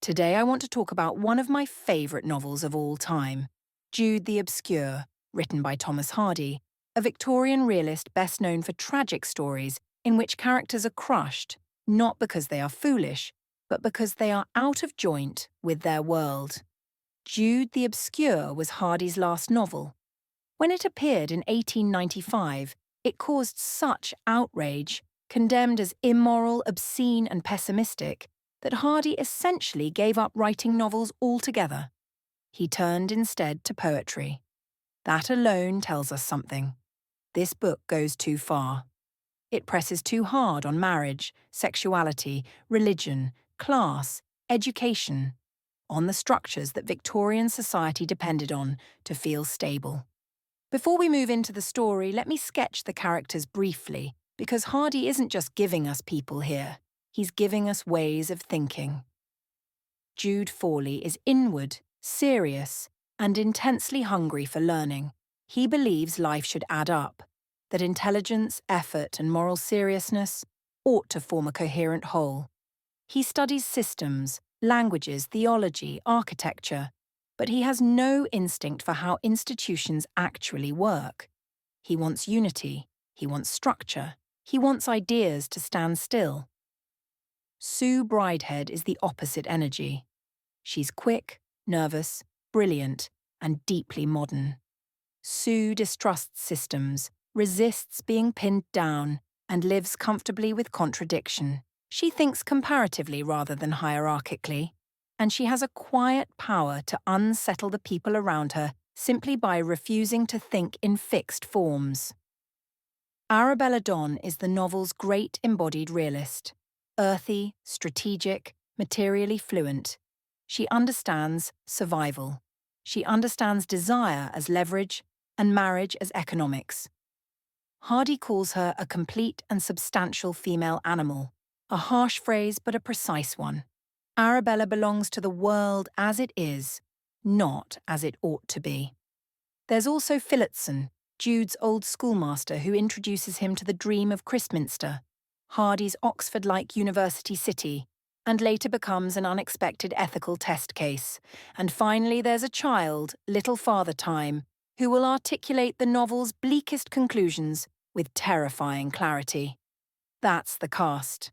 Today I want to talk about one of my favourite novels of all time, Jude the Obscure, written by Thomas Hardy, a Victorian realist best known for tragic stories in which characters are crushed, not because they are foolish, but because they are out of joint with their world. Jude the Obscure was Hardy's last novel. When it appeared in 1895, it caused such outrage, condemned as immoral, obscene and pessimistic, that Hardy essentially gave up writing novels altogether. He turned instead to poetry. That alone tells us something. This book goes too far. It presses too hard on marriage, sexuality, religion, class, education, on the structures that Victorian society depended on to feel stable. Before we move into the story, let me sketch the characters briefly, because Hardy isn't just giving us people here. He's giving us ways of thinking. Jude Fawley is inward, serious, and intensely hungry for learning. He believes life should add up, that intelligence, effort, and moral seriousness ought to form a coherent whole. He studies systems, languages, theology, architecture, but he has no instinct for how institutions actually work. He wants unity, he wants structure, he wants ideas to stand still. Sue Bridehead is the opposite energy. She's quick, nervous, brilliant, and deeply modern. Sue distrusts systems, resists being pinned down, and lives comfortably with contradiction. She thinks comparatively rather than hierarchically, and she has a quiet power to unsettle the people around her simply by refusing to think in fixed forms. Arabella Donne is the novel's great embodied realist. Earthy, strategic, materially fluent. She understands survival. She understands desire as leverage and marriage as economics. Hardy calls her a complete and substantial female animal, a harsh phrase but a precise one. Arabella belongs to the world as it is, not as it ought to be. There's also Phillotson, Jude's old schoolmaster who introduces him to the dream of Christminster, Hardy's Oxford-like university city, and later becomes an unexpected ethical test case. And finally there's a child, little Father Time, who will articulate the novel's bleakest conclusions with terrifying clarity. That's the cast.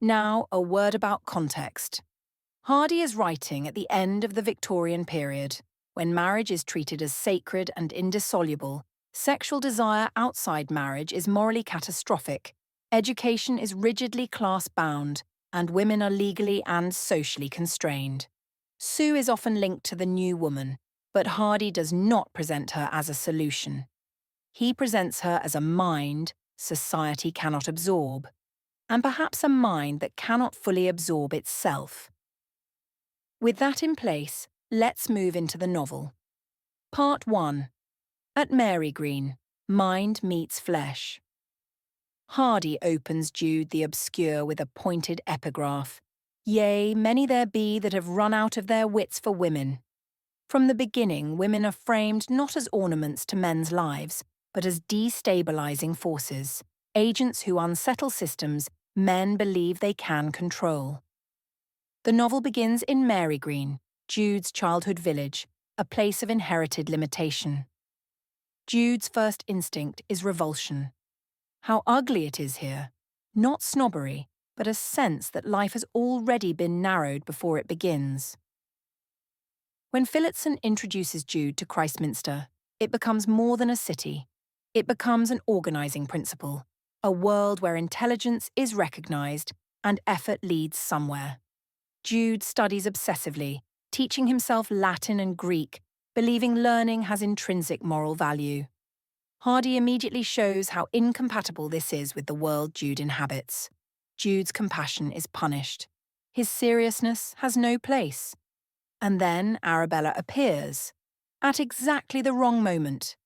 Now, a word about context. Hardy is writing at the end of the Victorian period, when marriage is treated as sacred and indissoluble. Sexual desire outside marriage is morally catastrophic. Education is rigidly class-bound, and women are legally and socially constrained. Sue is often linked to the new woman, but Hardy does not present her as a solution. He presents her as a mind society cannot absorb, and perhaps a mind that cannot fully absorb itself. With that in place, let's move into the novel. Part 1. At Marygreen, Mind Meets Flesh. Hardy opens Jude the Obscure with a pointed epigraph. Yea, many there be that have run out of their wits for women. From the beginning, women are framed not as ornaments to men's lives, but as destabilizing forces, agents who unsettle systems men believe they can control. The novel begins in Marygreen, Jude's childhood village, a place of inherited limitation. Jude's first instinct is revulsion. How ugly it is here. Not snobbery, but a sense that life has already been narrowed before it begins. When Phillotson introduces Jude to Christminster, it becomes more than a city. It becomes an organizing principle, a world where intelligence is recognized and effort leads somewhere. Jude studies obsessively, teaching himself Latin and Greek, believing learning has intrinsic moral value. Hardy immediately shows how incompatible this is with the world Jude inhabits. Jude's compassion is punished. His seriousness has no place. And then Arabella appears, at exactly the wrong moment.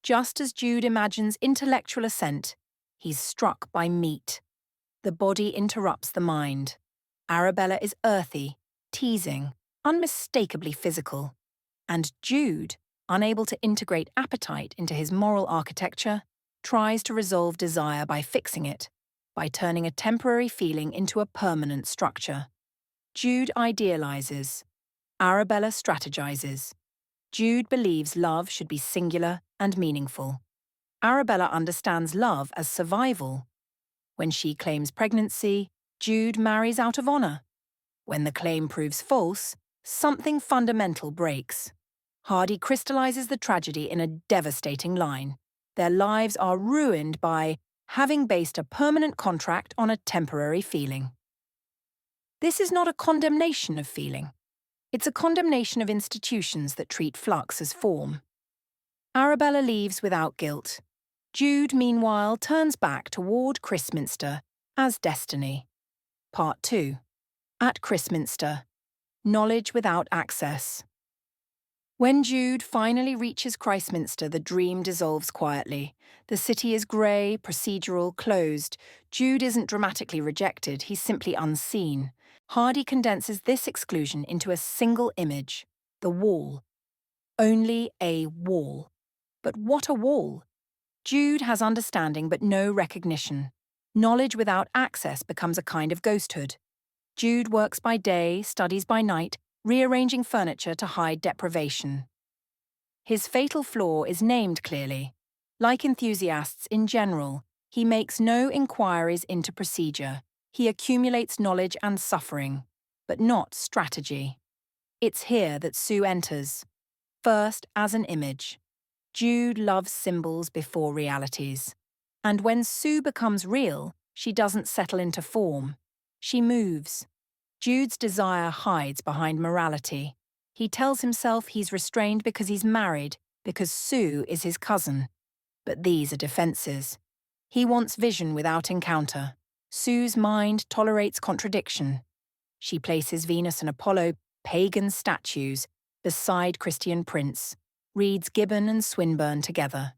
Just as Jude imagines intellectual assent, he's struck by meat. The body interrupts the mind. Arabella is earthy, teasing, unmistakably physical. And Jude, unable to integrate appetite into his moral architecture, tries to resolve desire by fixing it, by turning a temporary feeling into a permanent structure. Jude idealizes. Arabella strategizes. Jude believes love should be singular and meaningful. Arabella understands love as survival. When she claims pregnancy, Jude marries out of honor. When the claim proves false, something fundamental breaks. Hardy crystallizes the tragedy in a devastating line. Their lives are ruined by having based a permanent contract on a temporary feeling. This is not a condemnation of feeling. It's a condemnation of institutions that treat flux as form. Arabella leaves without guilt. Jude, meanwhile, turns back toward Christminster as destiny. Part 2. At Christminster. Knowledge without access. When Jude finally reaches Christminster, the dream dissolves quietly. The city is grey, procedural, closed. Jude isn't dramatically rejected, he's simply unseen. Hardy condenses this exclusion into a single image, the wall. Only a wall. But what a wall! Jude has understanding but no recognition. Knowledge without access becomes a kind of ghosthood. Jude works by day, studies by night, rearranging furniture to hide deprivation. His fatal flaw is named clearly. Like enthusiasts in general, he makes no inquiries into procedure. He accumulates knowledge and suffering, but not strategy. It's here that Sue enters. First, as an image. Jude loves symbols before realities. And when Sue becomes real, she doesn't settle into form. She moves. Jude's desire hides behind morality. He tells himself he's restrained because he's married, because Sue is his cousin. But these are defenses. He wants vision without encounter. Sue's mind tolerates contradiction. She places Venus and Apollo, pagan statues, beside Christian prints, reads Gibbon and Swinburne together.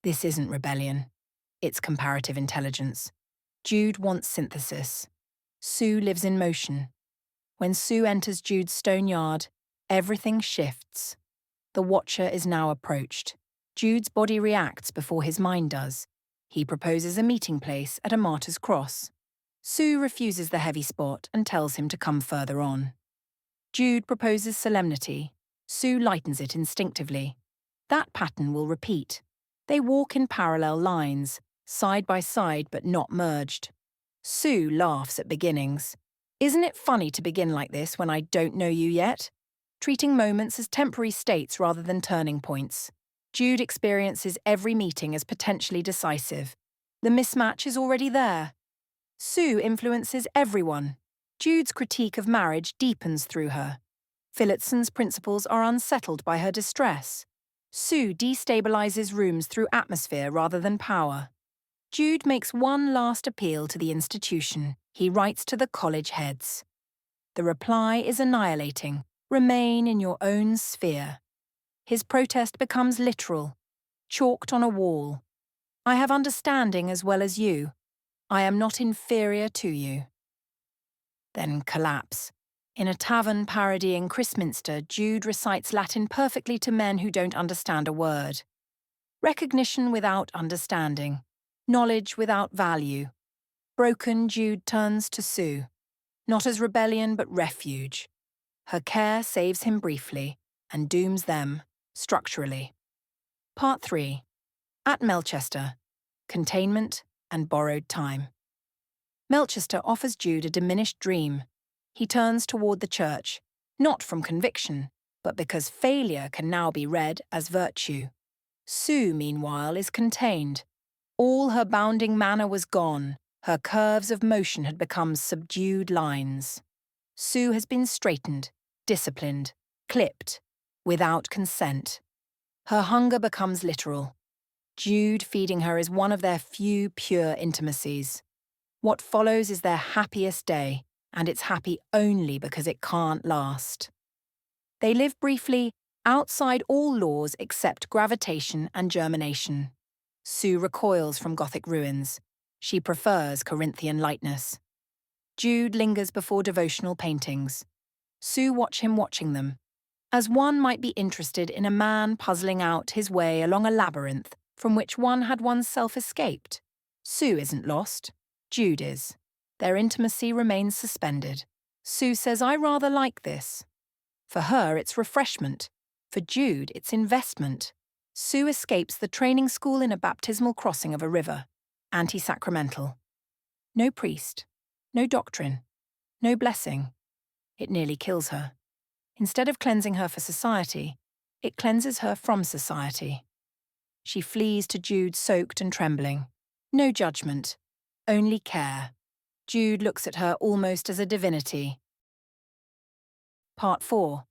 This isn't rebellion. It's comparative intelligence. Jude wants synthesis. Sue lives in motion. When Sue enters Jude's stone yard, everything shifts. The watcher is now approached. Jude's body reacts before his mind does. He proposes a meeting place at a martyr's cross. Sue refuses the heavy spot and tells him to come further on. Jude proposes solemnity. Sue lightens it instinctively. That pattern will repeat. They walk in parallel lines, side by side but not merged. Sue laughs at beginnings. Isn't it funny to begin like this when I don't know you yet? Treating moments as temporary states rather than turning points. Jude experiences every meeting as potentially decisive. The mismatch is already there. Sue influences everyone. Jude's critique of marriage deepens through her. Phillitson's principles are unsettled by her distress. Sue destabilizes rooms through atmosphere rather than power. Jude makes one last appeal to the institution. He writes to the college heads. The reply is annihilating. Remain in your own sphere. His protest becomes literal, chalked on a wall. I have understanding as well as you. I am not inferior to you. Then collapse. In a tavern parodying Christminster, Jude recites Latin perfectly to men who don't understand a word. Recognition without understanding. Knowledge without value. Broken, Jude turns to Sue. Not as rebellion, but refuge. Her care saves him briefly and dooms them structurally. Part 3. At Melchester. Containment and borrowed time. Melchester offers Jude a diminished dream. He turns toward the church, not from conviction, but because failure can now be read as virtue. Sue, meanwhile, is contained. All her bounding manner was gone. Her curves of motion had become subdued lines. Sue has been straightened, disciplined, clipped, without consent. Her hunger becomes literal. Jude feeding her is one of their few pure intimacies. What follows is their happiest day, and it's happy only because it can't last. They live briefly outside all laws except gravitation and germination. Sue recoils from Gothic ruins. She prefers Corinthian lightness. Jude lingers before devotional paintings. Sue watch him watching them, as one might be interested in a man puzzling out his way along a labyrinth from which one had oneself escaped. Sue isn't lost. Jude is. Their intimacy remains suspended. Sue says, "I rather like this." For her, it's refreshment. For Jude, it's investment. Sue escapes the training school in a baptismal crossing of a river, anti-sacramental. No priest, no doctrine, no blessing. It nearly kills her. Instead of cleansing her for society, it cleanses her from society. She flees to Jude soaked and trembling. No judgment, only care. Jude looks at her almost as a divinity. Part 4.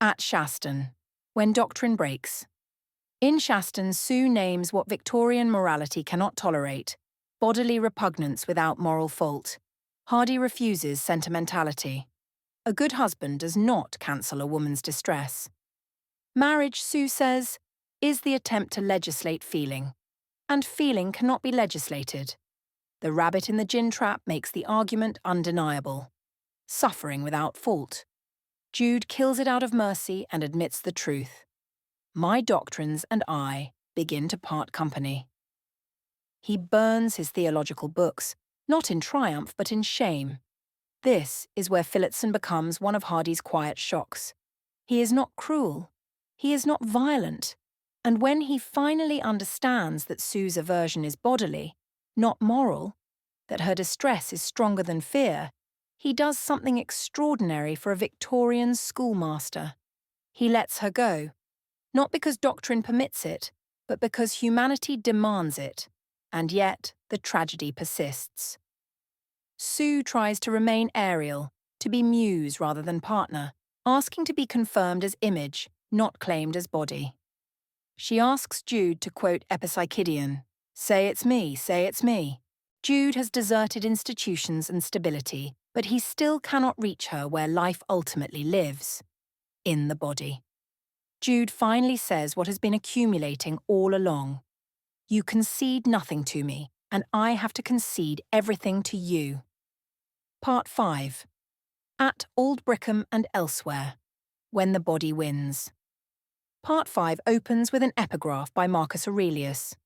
At Shaston, when Doctrine breaks. In Shaston, Sue names what Victorian morality cannot tolerate: bodily repugnance without moral fault. Hardy refuses sentimentality. A good husband does not cancel a woman's distress. Marriage, Sue says, is the attempt to legislate feeling, and feeling cannot be legislated. The rabbit in the gin trap makes the argument undeniable. Suffering without fault. Jude kills it out of mercy and admits the truth. My doctrines and I begin to part company. He burns his theological books, not in triumph but in shame. This is where Phillotson becomes one of Hardy's quiet shocks. He is not cruel. He is not violent. And when he finally understands that Sue's aversion is bodily, not moral, that her distress is stronger than fear, he does something extraordinary for a Victorian schoolmaster. He lets her go, not because doctrine permits it, but because humanity demands it, and yet the tragedy persists. Sue tries to remain Ariel, to be muse rather than partner, asking to be confirmed as image, not claimed as body. She asks Jude to quote Epipsychidion, "Say it's me, say it's me." Jude has deserted institutions and stability, but he still cannot reach her where life ultimately lives, in the body. Jude finally says what has been accumulating all along. You concede nothing to me, and I have to concede everything to you. Part 5. At Aldbrickham and elsewhere, when the body wins. Part 5 opens with an epigraph by Marcus Aurelius.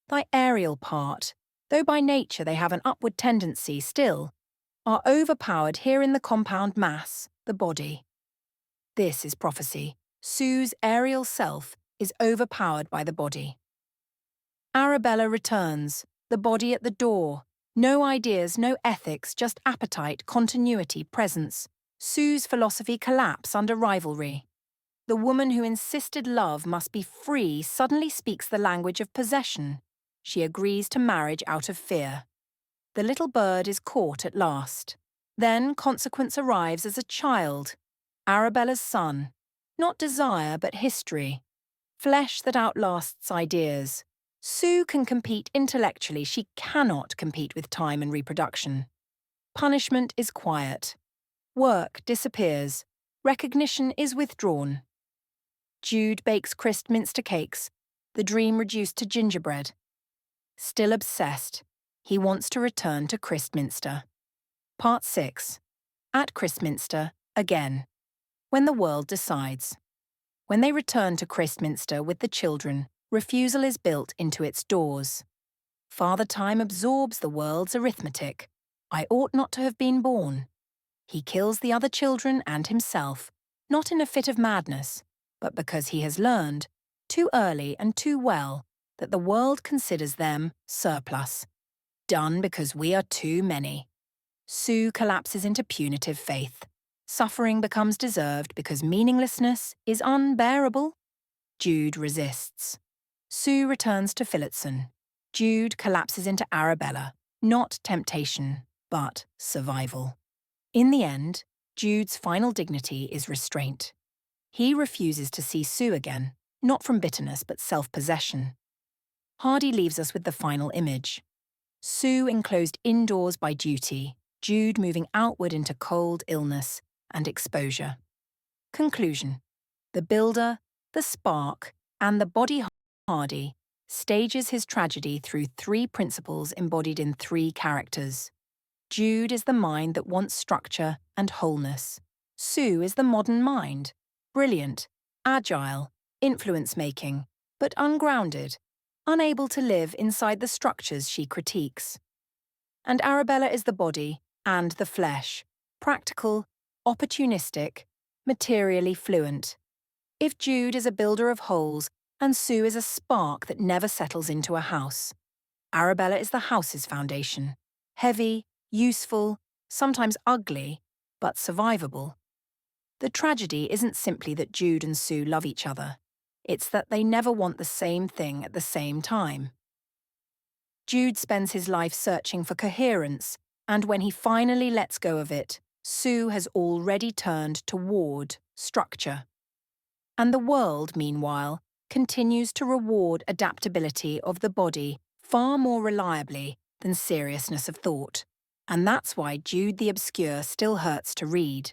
Thy aerial part, though by nature they have an upward tendency still, are overpowered here in the compound mass, the body. This is prophecy. Sue's aerial self is overpowered by the body. Arabella returns, the body at the door. No ideas, no ethics, just appetite, continuity, presence. Sue's philosophy collapse under rivalry. The woman who insisted love must be free suddenly speaks the language of possession. She agrees to marriage out of fear. The little bird is caught at last. Then consequence arrives as a child, Arabella's son. Not desire, but history. Flesh that outlasts ideas. Sue can compete intellectually, she cannot compete with time and reproduction. Punishment is quiet. Work disappears. Recognition is withdrawn. Jude bakes Christminster cakes, the dream reduced to gingerbread. Still obsessed, he wants to return to Christminster. Part 6. At Christminster, again. When the world decides. When they return to Christminster with the children, refusal is built into its doors. Father Time absorbs the world's arithmetic. I ought not to have been born. He kills the other children and himself, not in a fit of madness, but because he has learned, too early and too well, that the world considers them surplus. Done because we are too many. Sue collapses into punitive faith. Suffering becomes deserved because meaninglessness is unbearable. Jude resists. Sue returns to Phillotson. Jude collapses into Arabella, not temptation, but survival. In the end, Jude's final dignity is restraint. He refuses to see Sue again, not from bitterness but self-possession. Hardy leaves us with the final image. Sue enclosed indoors by duty, Jude moving outward into cold illness and exposure. Conclusion. The builder, the spark, and the body Hardy stages his tragedy through 3 principles embodied in 3 characters. Jude is the mind that wants structure and wholeness. Sue is the modern mind, brilliant, agile, influence-making, but ungrounded, unable to live inside the structures she critiques. And Arabella is the body and the flesh, practical, opportunistic, materially fluent. If Jude is a builder of holes and Sue is a spark that never settles into a house, Arabella is the house's foundation. Heavy, useful, sometimes ugly, but survivable. The tragedy isn't simply that Jude and Sue love each other. It's that they never want the same thing at the same time. Jude spends his life searching for coherence, and when he finally lets go of it, Sue has already turned toward structure. And the world, meanwhile, continues to reward adaptability of the body far more reliably than seriousness of thought. And that's why Jude the Obscure still hurts to read.